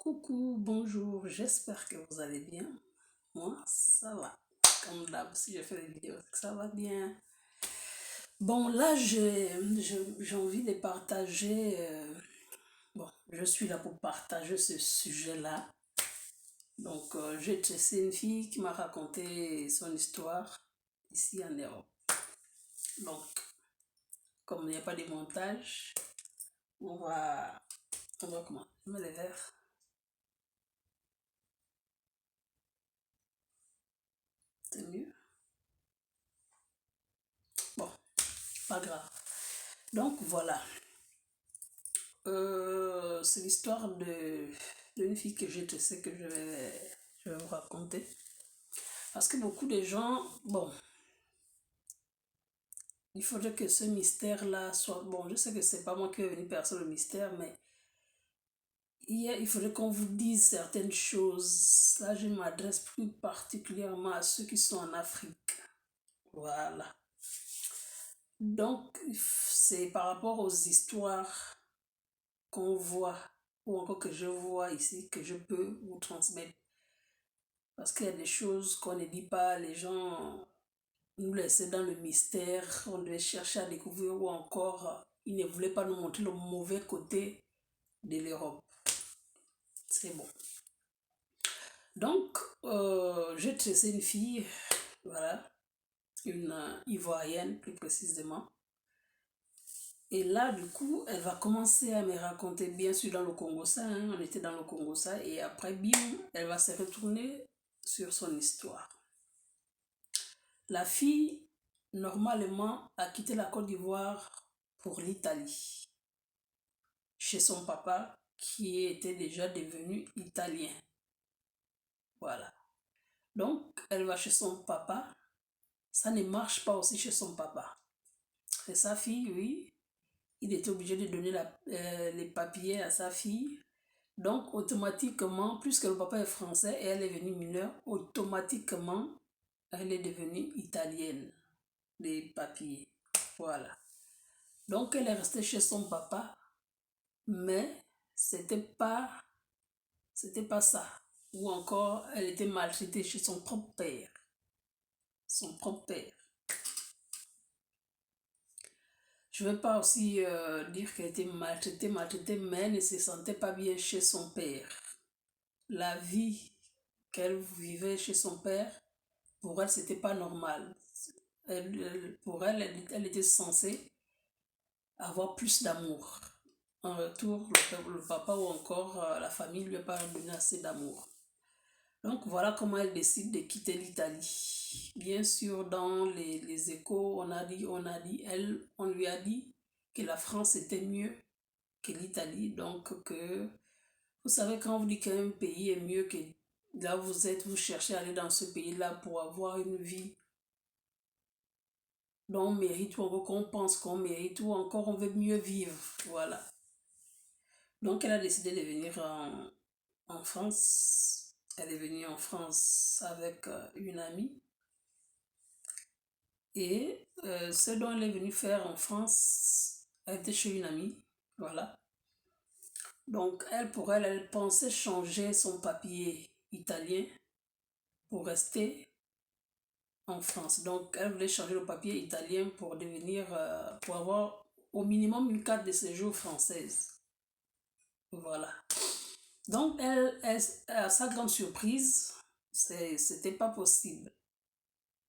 Coucou, bonjour, j'espère que vous allez bien. Moi, ça va. Comme d'hab, si je fais des vidéos, c'est que ça va bien. Bon, là, j'ai envie de partager. Bon, je suis là pour partager ce sujet-là. Donc, c'est une fille qui m'a raconté son histoire ici en Europe. Donc, comme il n'y a pas de montage, on va comment? Je mets les verres. C'est mieux? Bon, pas grave. Donc, voilà. C'est l'histoire d'une fille que je sais que je vais vous raconter. Parce que beaucoup de gens, bon, il faudrait que ce mystère-là soit... Bon, je sais que c'est pas moi qui vais venir percer le mystère, mais il faudrait qu'on vous dise certaines choses. Là, je m'adresse plus particulièrement à ceux qui sont en Afrique. Voilà. Donc, c'est par rapport aux histoires qu'on voit, ou encore que je vois ici, que je peux vous transmettre. Parce qu'il y a des choses qu'on ne dit pas, les gens nous laissaient dans le mystère, on devait chercher à découvrir ou encore ils ne voulaient pas nous montrer le mauvais côté de l'Europe. C'est bon. Donc, j'ai tracé une fille, voilà, une Ivoirienne plus précisément. Et là, du coup, elle va commencer à me raconter, bien sûr dans le Congo-Ça, hein, on était dans le Congo-Ça, et après, bim, elle va se retourner sur son histoire. La fille, normalement, a quitté la Côte d'Ivoire pour l'Italie, chez son papa, qui était déjà devenu italien. Voilà. Donc, elle va chez son papa. Ça ne marche pas aussi chez son papa. Et sa fille, oui, il était obligé de donner les papiers à sa fille. Donc, automatiquement, puisque le papa est français et elle est venue mineure, automatiquement, elle est devenue italienne, les papiers. Voilà. Donc, elle est restée chez son papa, mais c'était pas ça. Ou encore, elle était maltraitée chez son propre père. Son propre père. Je ne veux pas aussi dire qu'elle était maltraitée, mais elle ne se sentait pas bien chez son père. La vie qu'elle vivait chez son père, pour elle, c'était pas normal. Pour elle, elle était censée avoir plus d'amour. En retour, le papa ou encore la famille ne lui a pas donné assez d'amour. Donc voilà comment elle décide de quitter l'Italie. Bien sûr, dans les échos, on lui a dit que la France était mieux que l'Italie. Donc vous savez, quand vous dites qu'un pays est mieux que là où vous êtes, vous cherchez à aller dans ce pays-là pour avoir une vie dont on mérite ou qu'on pense qu'on mérite ou encore on veut mieux vivre. Voilà. Donc elle a décidé de venir en France. Elle est venue en France avec une amie. Et ce dont elle est venue faire en France, elle était chez une amie. Voilà. Donc elle pensait changer son papier italien pour rester en France. Donc elle voulait changer le papier italien pour pour avoir au minimum une carte de séjour française. Voilà. Donc à sa grande surprise, c'était pas possible.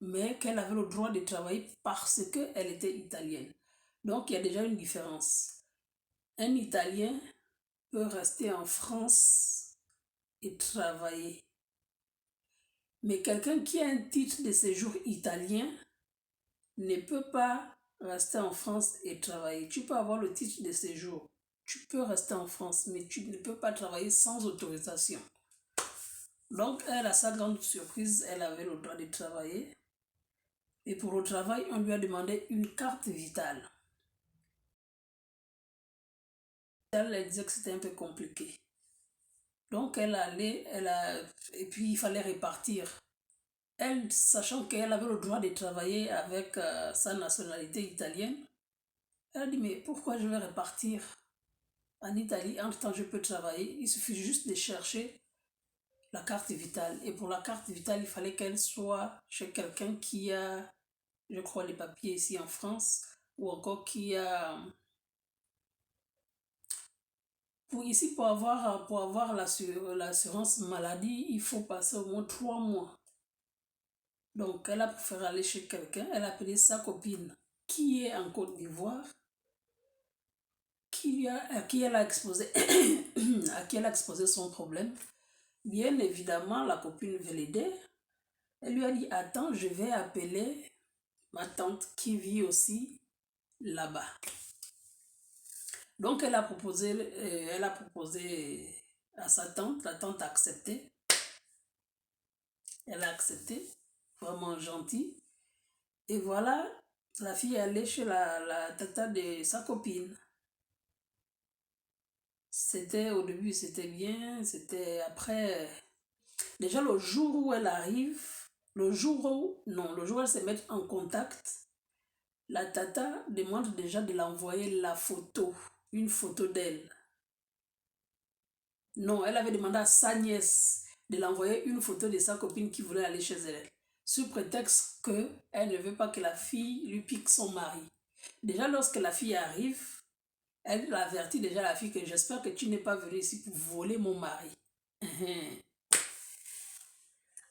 Mais qu'elle avait le droit de travailler parce qu'elle était italienne. Donc il y a déjà une différence. Un Italien peut rester en France et travailler. Mais quelqu'un qui a un titre de séjour italien ne peut pas rester en France et travailler. Tu peux avoir le titre de séjour. Tu peux rester en France, mais tu ne peux pas travailler sans autorisation. Donc elle, à sa grande surprise, elle avait le droit de travailler. Et pour le travail, on lui a demandé une carte vitale. Elle disait que c'était un peu compliqué. Donc et puis il fallait répartir. Elle, sachant qu'elle avait le droit de travailler avec sa nationalité italienne, elle a dit, mais pourquoi je vais répartir? en Italie, entre-temps, je peux travailler. Il suffit juste de chercher la carte vitale. Et pour la carte vitale, il fallait qu'elle soit chez quelqu'un qui a, je crois, les papiers ici en France, ou encore qui a... pour avoir l'assurance maladie, il faut passer au moins 3 mois. Donc, elle a préféré aller chez quelqu'un. Elle a appelé sa copine qui est en Côte d'Ivoire, à qui elle a exposé, à qui elle a exposé son problème. Bien évidemment, la copine veut l'aider. Elle lui a dit, attends, je vais appeler ma tante qui vit aussi là-bas. Donc, elle a proposé à sa tante. La tante a accepté. Elle a accepté, vraiment gentille. Et voilà, la fille est allée chez la tata de sa copine. Au début, c'était bien. C'était après. Déjà, le jour où elle arrive, le jour où elle se met en contact, la tata demande déjà de l'envoyer la photo, une photo d'elle. Non, elle avait demandé à sa nièce de l'envoyer une photo de sa copine qui voulait aller chez elle, sous prétexte qu'elle ne veut pas que la fille lui pique son mari. Déjà, lorsque la fille arrive, elle avertit déjà la fille que j'espère que tu n'es pas venue ici pour voler mon mari.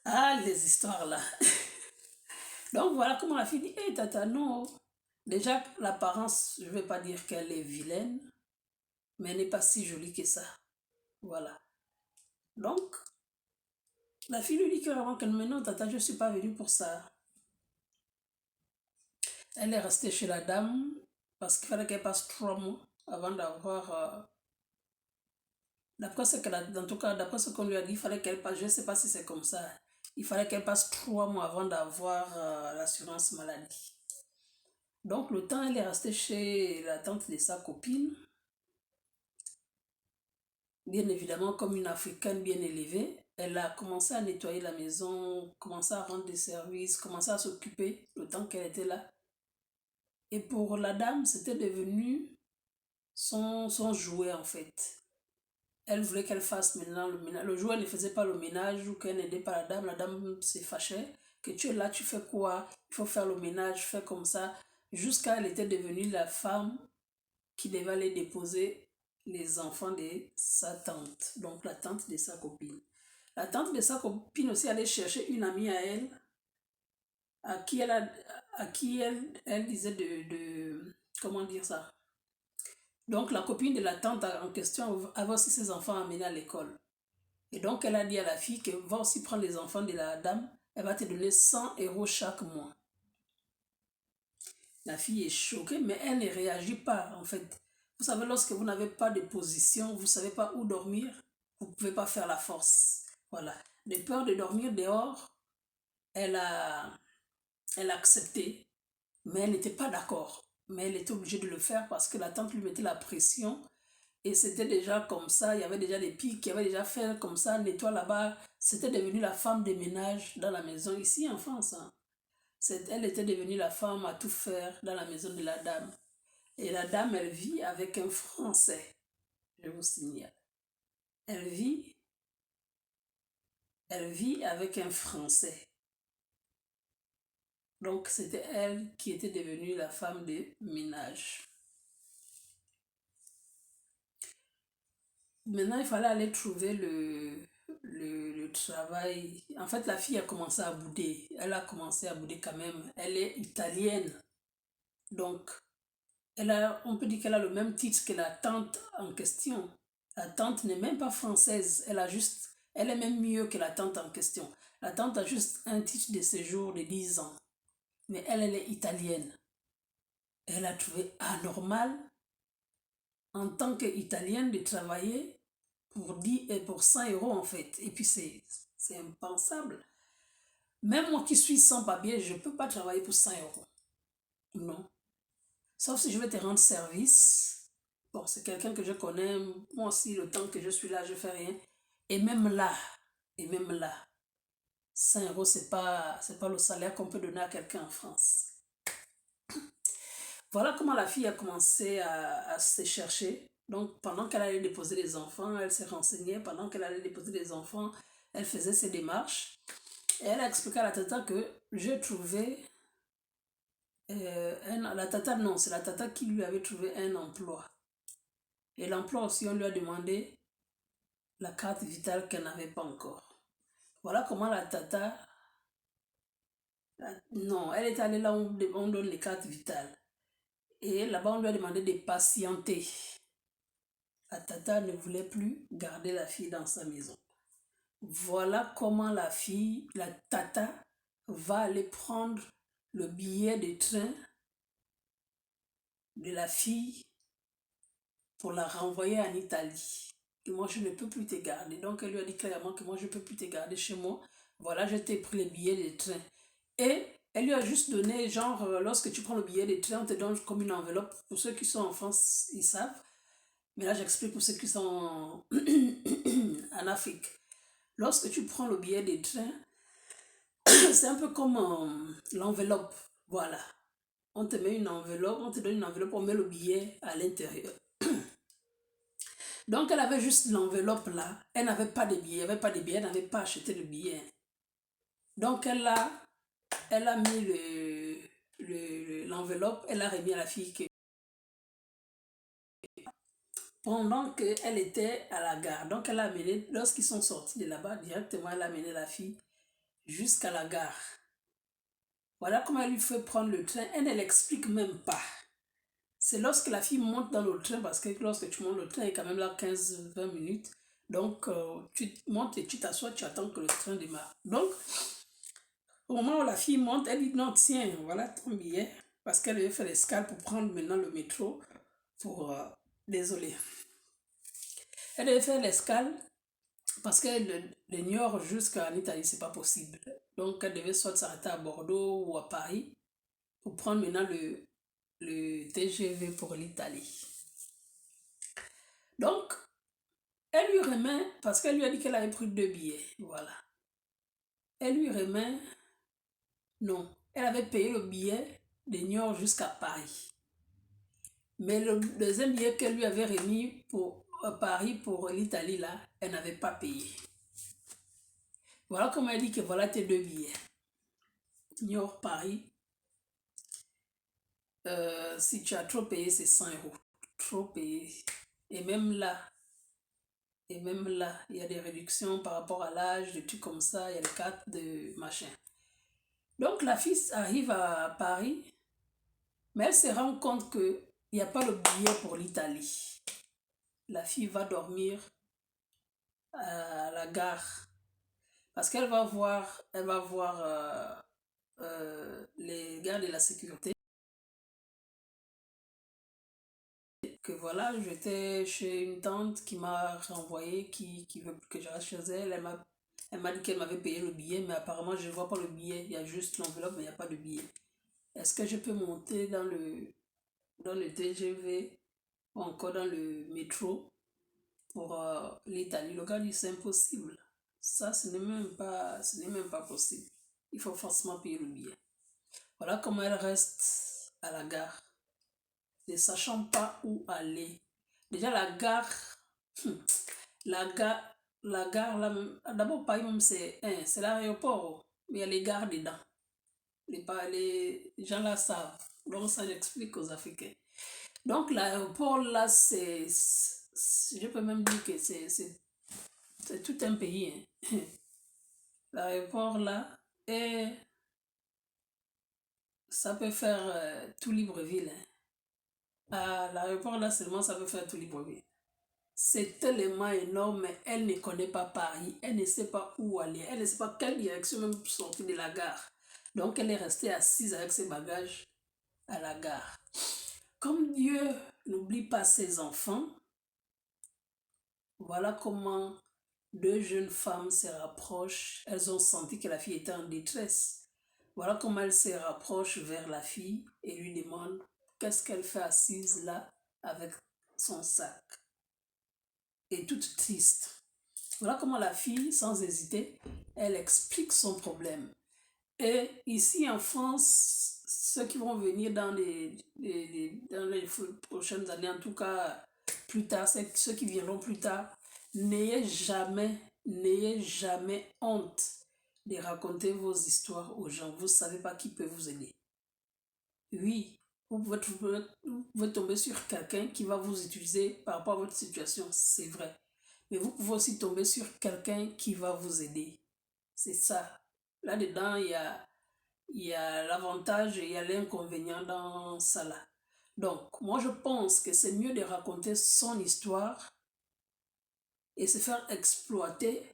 Ah, les histoires là. Donc voilà comment la fille dit, hé tata, non. Déjà, l'apparence, je ne vais pas dire qu'elle est vilaine, mais elle n'est pas si jolie que ça. Voilà. Donc, la fille lui dit clairement que non, tata, je ne suis pas venue pour ça. Elle est restée chez la dame parce qu'il fallait qu'elle passe 3 mois avant d'avoir... en tout cas, d'après ce qu'on lui a dit, il fallait qu'elle passe, je ne sais pas si c'est comme ça, il fallait qu'elle passe 3 mois avant d'avoir l'assurance maladie. Donc, le temps, elle est restée chez la tante de sa copine. Bien évidemment, comme une Africaine bien élevée, elle a commencé à nettoyer la maison, commencé à rendre des services, commencé à s'occuper le temps qu'elle était là. Et pour la dame, c'était devenu son jouet en fait. Elle voulait qu'elle fasse maintenant le ménage. Le jour où elle ne faisait pas le ménage ou qu'elle n'aidait pas la dame se fâchait. Que tu es là, tu fais quoi? Il faut faire le ménage, fais comme ça. Jusqu'à elle était devenue la femme qui devait aller déposer les enfants de sa tante. Donc la tante de sa copine. La tante de sa copine aussi allait chercher une amie à elle, à qui elle disait comment dire ça? Donc la copine de la tante en question avait aussi ses enfants amenés à l'école. Et donc elle a dit à la fille qu'elle va aussi prendre les enfants de la dame, elle va te donner 100 € chaque mois. La fille est choquée, mais elle ne réagit pas en fait. Vous savez, lorsque vous n'avez pas de position, vous ne savez pas où dormir, vous ne pouvez pas faire la force. Voilà. De peur de dormir dehors, elle a accepté, mais elle n'était pas d'accord. Mais elle était obligée de le faire parce que la tante lui mettait la pression. Et c'était déjà comme ça, il y avait déjà des pics qui avaient déjà fait comme ça, nettoie là-bas. C'était devenu la femme de ménage dans la maison ici en France. Hein. Elle était devenue la femme à tout faire dans la maison de la dame. Et la dame, elle vit avec un Français, je vous signale. Elle vit, elle vit avec un Français. Donc c'était elle qui était devenue la femme de ménage. Maintenant, il fallait aller trouver le travail. En fait, la fille a commencé à bouder. Elle a commencé à bouder quand même. Elle est italienne. Donc, on peut dire qu'elle a le même titre que la tante en question. La tante n'est même pas française. Elle est même mieux que la tante en question. La tante a juste un titre de séjour de 10 ans. Mais elle est italienne. Elle a trouvé anormal en tant qu'italienne de travailler pour 100 € en fait. Et puis c'est impensable. Même moi qui suis sans papier, je ne peux pas travailler pour 100 €. Non. Sauf si je vais te rendre service. Bon, c'est quelqu'un que je connais. Moi aussi, le temps que je suis là, je ne fais rien. Et même là, 100 € c'est pas le salaire qu'on peut donner à quelqu'un en France. Voilà comment la fille a commencé à se chercher. Donc, pendant qu'elle allait déposer les enfants, elle s'est renseignée. Pendant qu'elle allait déposer les enfants, elle faisait ses démarches. Et elle a expliqué à la tata que j'ai trouvé... la tata, non, c'est la tata qui lui avait trouvé un emploi. Et l'emploi aussi, on lui a demandé la carte vitale qu'elle n'avait pas encore. Voilà comment la tata... Non, elle est allée là où on donne les cartes vitales. Et là-bas, on lui a demandé de patienter. La tata ne voulait plus garder la fille dans sa maison. Voilà comment la fille, la tata, va aller prendre le billet de train de la fille pour la renvoyer en Italie. Et moi, je ne peux plus te garder. Donc, elle lui a dit clairement que moi, je ne peux plus te garder chez moi. Voilà, je t'ai pris les billets de train. Et elle lui a juste donné, genre, lorsque tu prends le billet de train, on te donne comme une enveloppe. Pour ceux qui sont en France, ils savent. Mais là, j'explique pour ceux qui sont en Afrique. Lorsque tu prends le billet de train, c'est un peu comme l'enveloppe. Voilà. On te met une enveloppe, on te donne une enveloppe, on met le billet à l'intérieur. Donc, elle avait juste l'enveloppe là. Elle n'avait pas de billet, elle n'avait pas acheté de billet. Donc, elle a mis l'enveloppe, elle a remis à la fille que pendant qu'elle était à la gare. Donc, elle a amené, lorsqu'ils sont sortis de là-bas, directement, elle a amené la fille jusqu'à la gare. Voilà comment elle lui fait prendre le train. Elle ne l'explique même pas. C'est lorsque la fille monte dans le train, parce que lorsque tu montes, le train est quand même là 15-20 minutes. Donc, tu montes et tu t'assois, tu attends que le train démarre. Donc, au moment où la fille monte, elle dit non, tiens, voilà ton billet. Parce qu'elle devait faire l'escale pour prendre maintenant le métro. Désolée. Elle devait faire l'escale parce que le New York jusqu'en Italie, c'est pas possible. Donc, elle devait soit s'arrêter à Bordeaux ou à Paris pour prendre maintenant le TGV pour l'Italie. Donc, elle lui remet, parce qu'elle lui a dit qu'elle avait pris 2 billets, voilà. Elle lui remet, non, elle avait payé le billet de New York jusqu'à Paris. Mais le deuxième billet qu'elle lui avait remis pour Paris, pour l'Italie, là, elle n'avait pas payé. Voilà comment elle dit que voilà tes 2 billets. New York, Paris. Si tu as trop payé, c'est 100 euros. Trop payé. Et même là, il y a des réductions par rapport à l'âge, des trucs comme ça, il y a des cartes de machin. Donc la fille arrive à Paris, mais elle se rend compte qu'il n'y a pas le billet pour l'Italie. La fille va dormir à la gare parce qu'elle va voir, les gars de la sécurité. Que voilà, j'étais chez une tante qui m'a renvoyé, qui veut que je reste chez elle. Elle m'a dit qu'elle m'avait payé le billet, mais apparemment je ne vois pas le billet. Il y a juste l'enveloppe, mais il n'y a pas de billet. Est-ce que je peux monter dans le TGV ou encore dans le métro pour l'Italie? Le gars dit c'est impossible. Ça, ce n'est même pas possible. Il faut forcément payer le billet. Voilà comment elle reste à la gare, ne sachant pas où aller. Déjà, la gare, la gare, la gare, là, d'abord, Paris même, c'est l'aéroport. Mais il y a les gares dedans. Les gens là savent. Donc, ça j'explique aux Africains. Donc, l'aéroport là, je peux même dire que c'est tout un pays. Hein. L'aéroport là, et ça peut faire tout Libreville. Hein. À l'aéroport là, seulement, ça peut faire tout Libreville. C'est tellement énorme, mais elle ne connaît pas Paris. Elle ne sait pas où aller. Elle ne sait pas quelle direction même sortir de la gare. Donc, elle est restée assise avec ses bagages à la gare. Comme Dieu n'oublie pas ses enfants, voilà comment 2 jeunes femmes se rapprochent. Elles ont senti que la fille était en détresse. Voilà comment elles se rapprochent vers la fille et lui demandent qu'est-ce qu'elle fait assise là avec son sac. Et toute triste. Voilà comment la fille, sans hésiter, elle explique son problème. Et ici en France, ceux qui vont venir dans les prochaines années, en tout cas plus tard, ceux qui viendront plus tard, n'ayez jamais honte de raconter vos histoires aux gens. Vous ne savez pas qui peut vous aider. Oui, vous pouvez tomber sur quelqu'un qui va vous utiliser par rapport à votre situation, c'est vrai. Mais vous pouvez aussi tomber sur quelqu'un qui va vous aider. C'est ça. Là-dedans, il y a l'avantage et il y a l'inconvénient dans ça là. Donc, moi, je pense que c'est mieux de raconter son histoire et se faire exploiter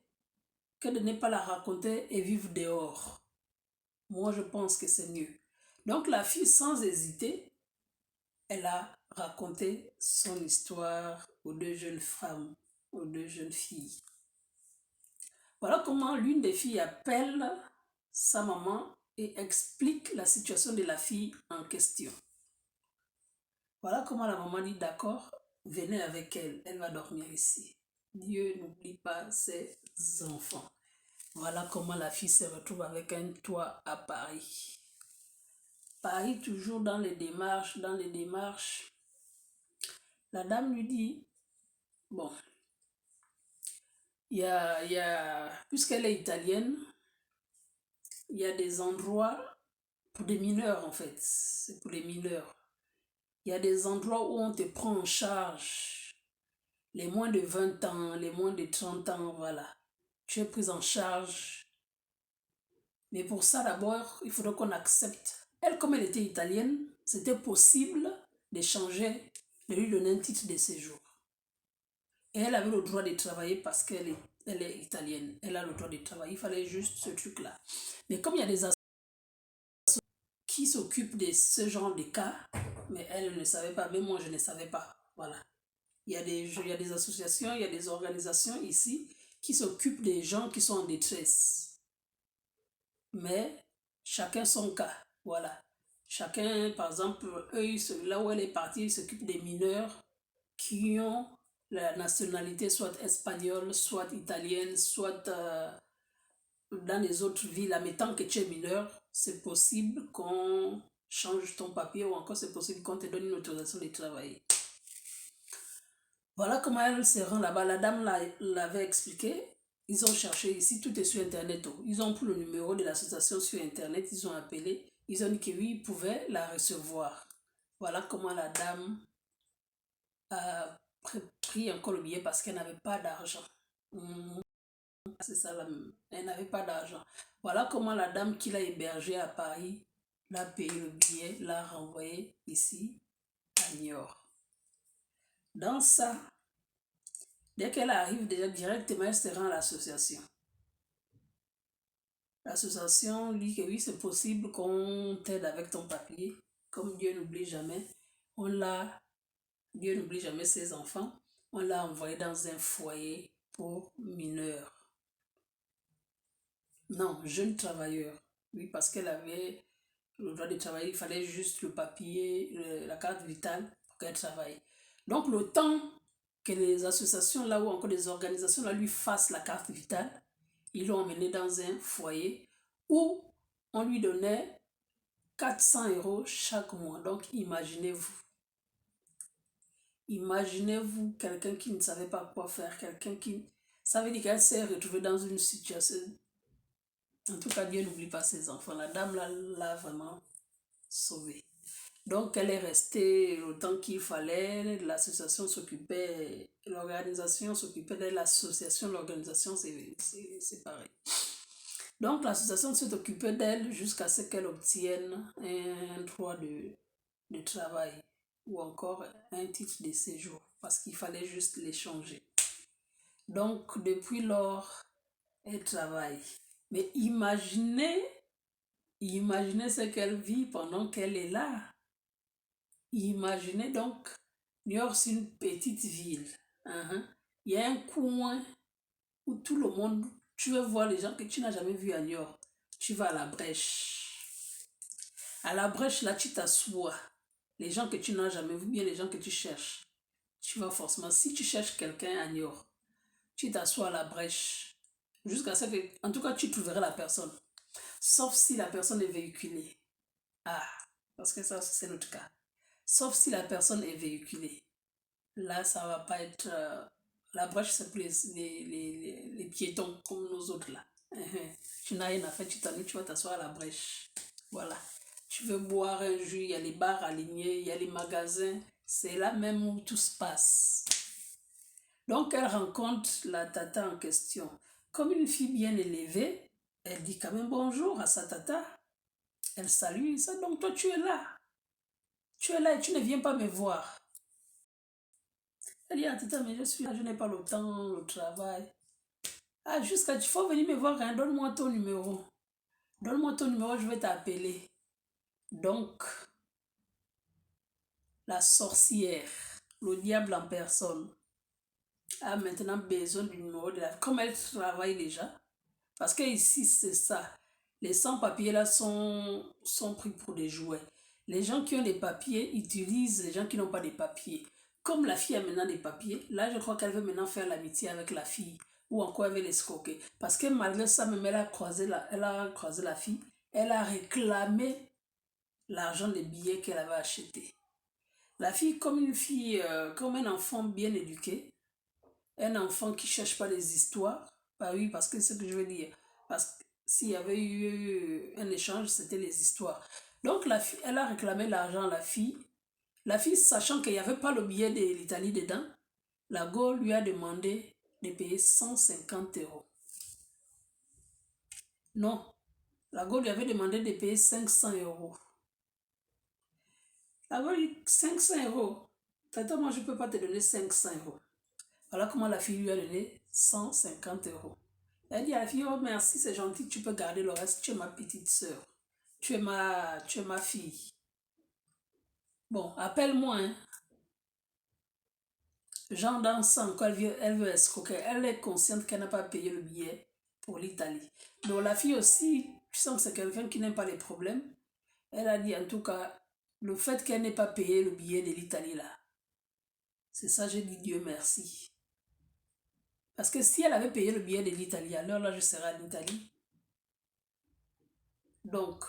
que de ne pas la raconter et vivre dehors. Moi, je pense que c'est mieux. Donc, la fille, sans hésiter, elle a raconté son histoire aux deux jeunes femmes, aux deux jeunes filles. Voilà comment l'une des filles appelle sa maman et explique la situation de la fille en question. Voilà comment la maman dit d'accord, venez avec elle, elle va dormir ici. Dieu n'oublie pas ses enfants. Voilà comment la fille se retrouve avec un toit à Paris. Paris, toujours dans les démarches. La dame lui dit, bon, puisqu'elle est italienne, il y a des endroits pour des mineurs en fait. C'est pour les mineurs. Il y a des endroits où on te prend en charge. Les moins de 20 ans, les moins de 30 ans, voilà. Tu es prise en charge. Mais pour ça, d'abord, il faudrait qu'on accepte. Elle, comme elle était italienne, c'était possible d'échanger, de lui donner un titre de séjour. Et elle avait le droit de travailler parce qu'elle est italienne. Elle a le droit de travailler. Il fallait juste ce truc-là. Mais comme il y a des associations qui s'occupent de ce genre de cas, mais elle ne savait pas, même moi je ne savais pas. Voilà. Il y a des associations, il y a des organisations ici qui s'occupent des gens qui sont en détresse. Mais chacun son cas. Voilà. Chacun, par exemple, eux, là où elle est partie, ils s'occupent des mineurs qui ont la nationalité soit espagnole, soit italienne, soit dans les autres villes. Mais tant que tu es mineur, c'est possible qu'on change ton papier ou encore c'est possible qu'on te donne une autorisation de travailler. Voilà comment elle se rend là-bas. La dame l'avait expliqué. Ils ont cherché ici, tout est sur Internet. Ils ont pris le numéro de l'association sur Internet, ils ont appelé. Ils ont dit que oui, ils pouvaient la recevoir. Voilà comment la dame a pris encore le billet parce qu'elle n'avait pas d'argent. C'est ça, elle n'avait pas d'argent. Voilà comment la dame qui l'a hébergée à Paris l'a payé le billet, l'a renvoyé ici à Niort. Dans ça, dès qu'elle arrive déjà directement, elle se rend à l'association. L'association dit que oui, c'est possible qu'on t'aide avec ton papier. Comme Dieu n'oublie jamais, Dieu n'oublie jamais ses enfants. On l'a envoyé dans un foyer pour mineurs. Non, jeune travailleur. Oui, parce qu'elle avait le droit de travailler, il fallait juste le papier, la carte vitale pour qu'elle travaille. Donc le temps que les associations là ou encore les organisations là lui fassent la carte vitale, ils l'ont emmené dans un foyer où on lui donnait 400 € chaque mois. Donc imaginez-vous quelqu'un qui ne savait pas quoi faire, quelqu'un qui... Ça veut dire qu'elle s'est retrouvée dans une situation... En tout cas, Dieu n'oublie pas ses enfants. La dame l'a vraiment sauvée. Donc, elle est restée le temps qu'il fallait. L'association s'occupait, l'organisation s'occupait de l'association. L'organisation, c'est pareil. Donc, l'association s'est occupée d'elle jusqu'à ce qu'elle obtienne un droit de travail ou encore un titre de séjour parce qu'il fallait juste l'échanger. Donc, depuis lors, elle travaille. Mais imaginez ce qu'elle vit pendant qu'elle est là. Imaginez donc, Niort, c'est une petite ville. Il y a un coin où tout le monde, tu vas voir les gens que tu n'as jamais vus à Niort. Tu vas à la brèche. À la brèche, là, tu t'assois. Les gens que tu n'as jamais vus, bien les gens que tu cherches. Tu vas forcément, si tu cherches quelqu'un à Niort, tu t'assois à la brèche. Jusqu'à ce que, en tout cas, tu trouveras la personne. Sauf si la personne est véhiculée. Ah, parce que ça, c'est notre cas. Sauf si la personne est véhiculée. Là, ça va pas être... la brèche, c'est pour les piétons, comme nous autres là. Tu n'as rien à faire, tu t'ennuies, tu vas t'asseoir à la brèche. Voilà. Tu veux boire un jus, il y a les bars alignés, il y a les magasins. C'est là même où tout se passe. Donc, elle rencontre la tata en question. Comme une fille bien élevée, elle dit quand même bonjour à sa tata. Elle salue ça. Donc, toi, tu es là. Tu es là et tu ne viens pas me voir. Elle dit, ah, tata, mais je suis là, je n'ai pas le temps, le travail. Ah, jusqu'à, tu faut venir me voir, hein, donne-moi ton numéro. Donne-moi ton numéro, je vais t'appeler. Donc, la sorcière, le diable en personne, a maintenant besoin du numéro de la... Comme elle travaille déjà, parce que ici, c'est ça. Les sans-papiers là sont pris pour des jouets. Les gens qui ont des papiers utilisent les gens qui n'ont pas des papiers. Comme la fille a maintenant des papiers, là je crois qu'elle veut maintenant faire l'amitié avec la fille. Ou encore elle veut l'escroquer. Parce que malgré ça, même elle a croisé la fille. Elle a réclamé l'argent des billets qu'elle avait acheté. La fille, comme une fille, comme un enfant bien éduqué, un enfant qui ne cherche pas les histoires, bah oui, parce que c'est ce que je veux dire. Parce que s'il y avait eu un échange, c'était les histoires. Donc la fille, elle a réclamé l'argent à la fille. La fille, sachant qu'il n'y avait pas le billet de l'Italie dedans, la go lui a demandé de payer 150 euros. Non, la go lui avait demandé de payer 500 euros. La go lui dit 500 euros. Tata, moi je ne peux pas te donner 500 euros. Voilà comment la fille lui a donné 150 euros. Elle dit à la fille, oh merci, c'est gentil, tu peux garder le reste, tu es ma petite soeur. Tu es ma fille. Bon, appelle-moi, hein. Jean dansant, quand elle veut escroquer, elle est consciente qu'elle n'a pas payé le billet pour l'Italie. Donc la fille aussi, tu sens que c'est quelqu'un qui n'aime pas les problèmes. Elle a dit en tout cas, le fait qu'elle n'ait pas payé le billet de l'Italie là, c'est ça, j'ai dit Dieu merci. Parce que si elle avait payé le billet de l'Italie, alors là, je serais en Italie. Donc,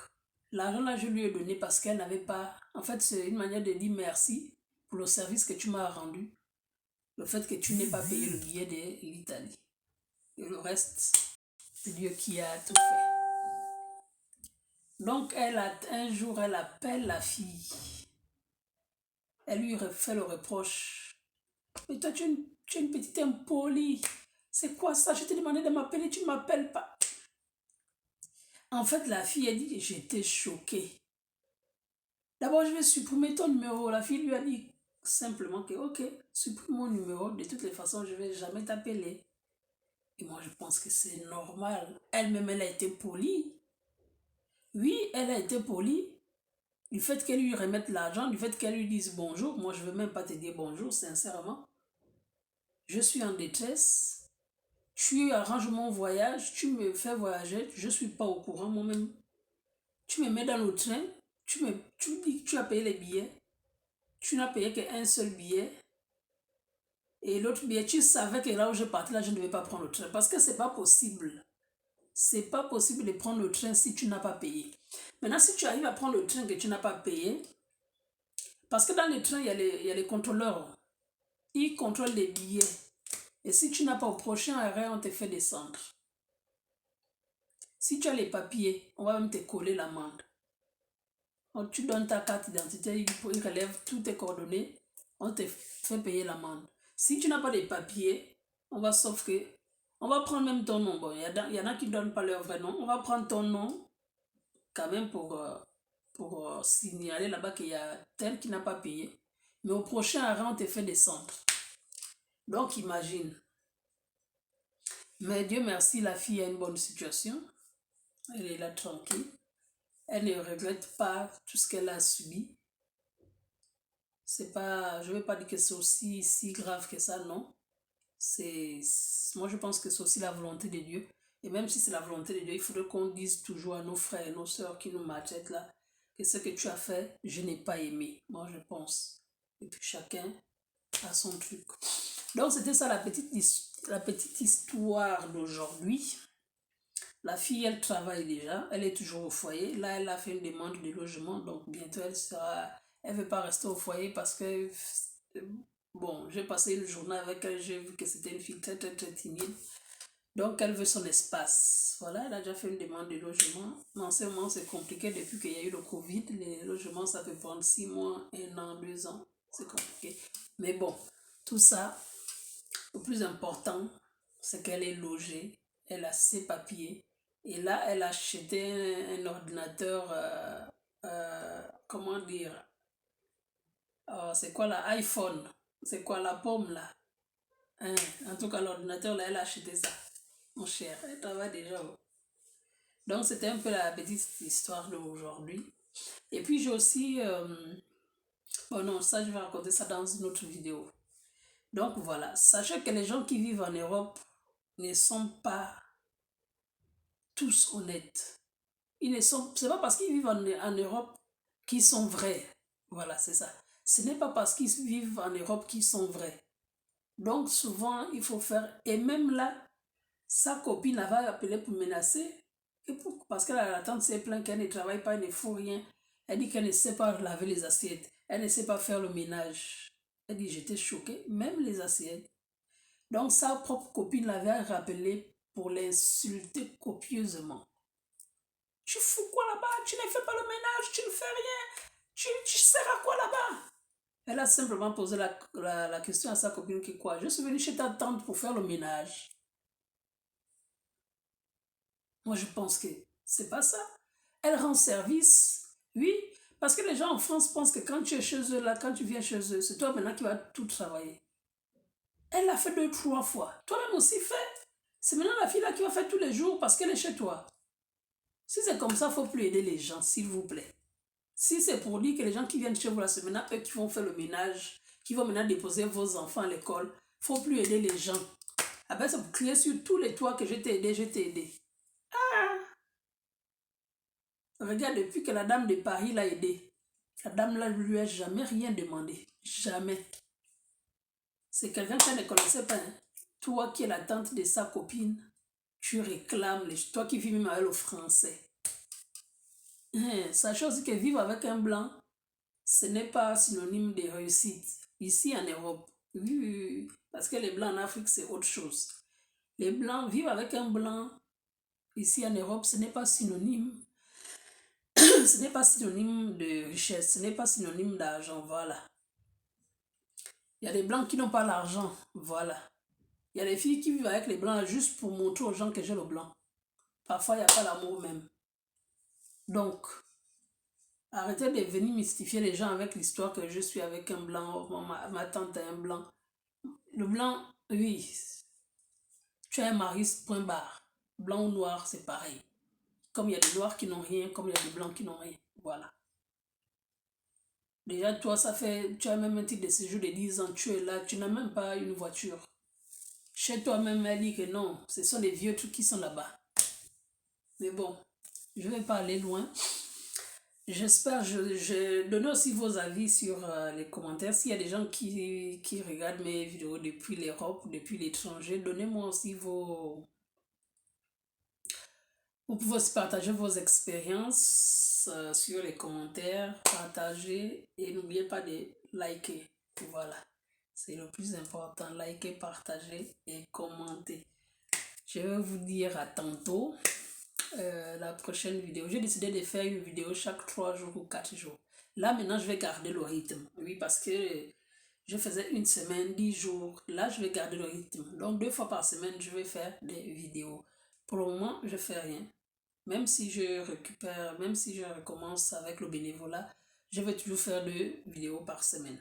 l'argent là, je lui ai donné parce qu'elle n'avait pas... En fait, c'est une manière de dire merci pour le service que tu m'as rendu. Le fait que tu n'aies pas payé le billet de l'Italie. Et le reste, c'est Dieu qui a tout fait. Donc, un jour, elle appelle la fille. Elle lui fait le reproche. Mais toi, tu es une petite impolie. C'est quoi ça? Je t'ai demandé de m'appeler, tu ne m'appelles pas. En fait, la fille a dit, j'étais choquée. D'abord, je vais supprimer ton numéro. La fille lui a dit simplement que, ok, supprime mon numéro. De toutes les façons, je ne vais jamais t'appeler. Et moi, je pense que c'est normal. Elle-même, elle a été polie. Oui, elle a été polie. Du fait qu'elle lui remette l'argent, du fait qu'elle lui dise bonjour, moi, je ne veux même pas te dire bonjour, sincèrement. Je suis en détresse. Tu arranges mon voyage, tu me fais voyager, je ne suis pas au courant moi-même. Tu me mets dans le train, tu dis que tu as payé les billets. Tu n'as payé qu'un seul billet. Et l'autre billet, tu savais que là où je partais, là, je ne devais pas prendre le train. Parce que c'est pas possible. C'est pas possible de prendre le train si tu n'as pas payé. Maintenant, si tu arrives à prendre le train que tu n'as pas payé, parce que dans les trains, il y a les contrôleurs. Ils contrôlent les billets. Et si tu n'as pas au prochain arrêt, on te fait descendre. Si tu as les papiers, on va même te coller l'amende. Tu donnes ta carte d'identité, ils relèvent toutes tes coordonnées, on te fait payer l'amende. Si tu n'as pas de papiers, on va sauf que on va prendre même ton nom. Bon, il y en a qui ne donnent pas leur vrai nom. On va prendre ton nom quand même pour signaler là-bas qu'il y a tel qui n'a pas payé. Mais au prochain arrêt, on te fait descendre. Donc imagine. Mais Dieu merci, la fille a une bonne situation. Elle est là tranquille. Elle ne regrette pas tout ce qu'elle a subi. C'est pas, je ne vais pas dire que c'est aussi si grave que ça, non. Moi je pense que c'est aussi la volonté de Dieu. Et même si c'est la volonté de Dieu, il faudrait qu'on dise toujours à nos frères et nos sœurs qui nous maltraitent là, que ce que tu as fait, je n'ai pas aimé. Moi je pense. Et puis chacun a son truc. Donc c'était ça la petite histoire d'aujourd'hui. La fille, elle travaille déjà, elle est toujours au foyer. Là, elle a fait une demande de logement, donc bientôt elle ne veut pas rester au foyer parce que Bon, j'ai passé une journée avec elle, j'ai vu que c'était une fille très, très, très timide. Donc, elle veut son espace. Voilà, elle a déjà fait une demande de logement. Mais en ce moment, c'est compliqué depuis qu'il y a eu le Covid. Les logements, ça peut prendre 6 mois, 1 an, 2 ans. C'est compliqué. Mais bon, tout ça, le plus important, c'est qu'elle est logée. Elle a ses papiers. Et là, elle a acheté un ordinateur, comment dire, c'est quoi la iPhone? C'est quoi la pomme là? Hein, en tout cas, l'ordinateur là, elle a acheté ça. Mon cher, elle travaille déjà. Donc, c'était un peu la petite histoire d'aujourd'hui. Et puis, j'ai aussi... oh non, ça, je vais raconter ça dans une autre vidéo. Donc, voilà. Sachez que les gens qui vivent en Europe ne sont pas tous honnêtes. Ils ne sont... C'est pas parce qu'ils vivent en Europe qu'ils sont vrais. Voilà, c'est ça. Ce n'est pas parce qu'ils vivent en Europe qu'ils sont vrais. Donc, souvent, il faut faire... Et même là, sa copine avait appelé pour menacer. Parce que la tante s'est plainte qu'elle ne travaille pas, elle ne faut rien. Elle dit qu'elle ne sait pas laver les assiettes. Elle ne sait pas faire le ménage. Elle dit, j'étais choquée, même les assiettes. Donc sa propre copine l'avait rappelé pour l'insulter copieusement. Tu fous quoi là-bas? Tu ne fais pas le ménage, tu ne fais rien. Tu sers à quoi là-bas? Elle a simplement posé la question à sa copine qui quoi? Je suis venue chez ta tante pour faire le ménage. Moi, je pense que c'est pas ça. Elle rend service, oui, parce que les gens en France pensent que quand tu es chez eux, là, quand tu viens chez eux, c'est toi maintenant qui vas tout travailler. Elle l'a fait 2, 3 fois. Toi-même aussi fais. C'est maintenant la fille là qui va faire tous les jours parce qu'elle est chez toi. Si c'est comme ça, il ne faut plus aider les gens, s'il vous plaît. Si c'est pour dire que les gens qui viennent chez vous là, c'est maintenant eux qui vont faire le ménage, qui vont maintenant déposer vos enfants à l'école, il ne faut plus aider les gens. Ah ben, c'est pour crier sur tous les toits que je t'ai aidé, je t'ai aidé. Regarde, depuis que la dame de Paris l'a aidé, la dame là ne lui a jamais rien demandé. Jamais. C'est quelqu'un qu'elle ne connaissait pas. Hein. Toi qui es la tante de sa copine, tu réclames, toi qui vis même avec le français. Sachez aussi que vivre avec un blanc, ce n'est pas synonyme de réussite. Ici en Europe, oui, parce que les blancs en Afrique, c'est autre chose. Les blancs, vivre avec un blanc, ici en Europe, ce n'est pas synonyme. Ce n'est pas synonyme de richesse, ce n'est pas synonyme d'argent, voilà. Il y a des blancs qui n'ont pas l'argent, voilà. Il y a des filles qui vivent avec les blancs juste pour montrer aux gens que j'ai le blanc. Parfois, il n'y a pas l'amour même. Donc, arrêtez de venir mystifier les gens avec l'histoire que je suis avec un blanc, ma tante est un blanc. Le blanc, oui, tu as un mari, point barre. Blanc ou noir, c'est pareil. Comme il y a des noirs qui n'ont rien, comme il y a des blancs qui n'ont rien. Voilà. Déjà, toi, ça fait, tu as même un titre de séjour de 10 ans, tu es là, tu n'as même pas une voiture. Chez toi-même, elle dit que non, ce sont les vieux trucs qui sont là-bas. Mais bon, je ne vais pas aller loin. J'espère, je donne aussi vos avis sur les commentaires. S'il y a des gens qui regardent mes vidéos depuis l'Europe, depuis l'étranger, donnez-moi aussi vous pouvez aussi partager vos expériences sur les commentaires, partager et n'oubliez pas de liker. Voilà, c'est le plus important. Liker, partager et commenter. Je vais vous dire à tantôt. La prochaine vidéo. J'ai décidé de faire une vidéo chaque 3 jours ou 4 jours. Là, maintenant, je vais garder le rythme. Oui, parce que je faisais une semaine, 10 jours. Là, je vais garder le rythme. Donc, 2 fois par semaine, je vais faire des vidéos. Pour le moment, je fais rien. Même si je récupère, même si je recommence avec le bénévolat, je vais toujours faire 2 vidéos par semaine.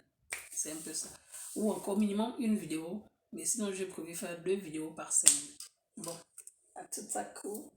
C'est un peu ça. Ou encore minimum une vidéo. Mais sinon, j'ai prévu faire 2 vidéos par semaine. Bon, à tout à coup.